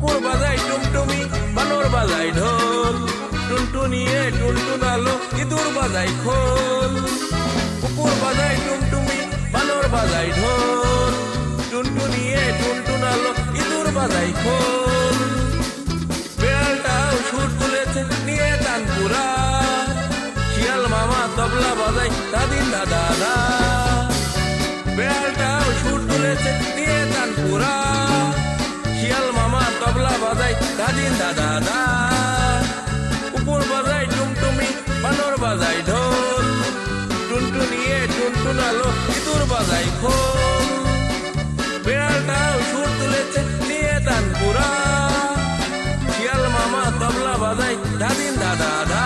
কুকুর বাজায় টুমটুমি, বানর বাজায় ঢোল, টুনটুনিয়ে টুনটুনালো, ইঁদুর বাজায় খোল। কুকুর বাজায় টুমটুমি, বানর বাজায় ঢোল, টুনটুনিয়ে টুনটুনালো, ইঁদুর বাজায় খোল। বিড়ালটাও সুর তুলেছে নিয়ে তানপুরা, শিয়াল মামা তবলা বাজায় দাদিন দাদা। বিড়ালটাও সুর তুলেছে নিয়ে তানপুরা, শিয়াল মামা তবলা বাজায় দাদিন দাদা। কুকুর বাজায় টুমটুমি, বানর বাজায় ঢোল, টুনটুনিয়ে টুনটুনালো, ইঁদুর বাজায় খোল। বিড়ালটাও সুর তুলেছে নিয়ে তানপুরা, শিয়াল মামা তবলা বাজায় দাদিন দাদা।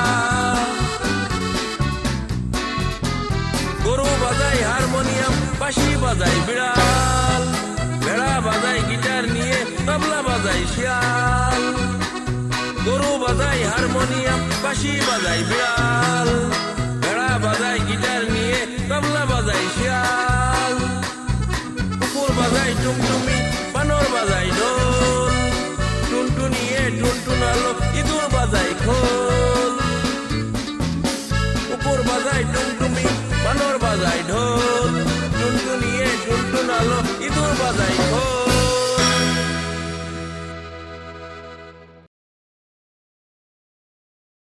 গরু বাজায় হারমোনিয়াম, বাঁশি বাজায় বিড়াল, ভেড়া বাজায় গিটার নিয়ে তবলা বাজায় শিয়াল। গরু বাজায় হারমোনিয়াম, বাঁশি বাজায় বিড়াল, ভেড়া বাজায় গিটার নিয়ে তবলা বাজায় শিয়াল। কুকুর বাজায় টুমটুমি, বানর বাজায় ঢোল, টুনটুনিয়ে টুনটুনালো, ইঁদুর বাজায় খোল। কুকুর বাজায় টুমটুমি, বানর বাজায় ঢোল, টুনটুনিয়ে টুনটুনালো, ইঁদুর বাজায় খোল।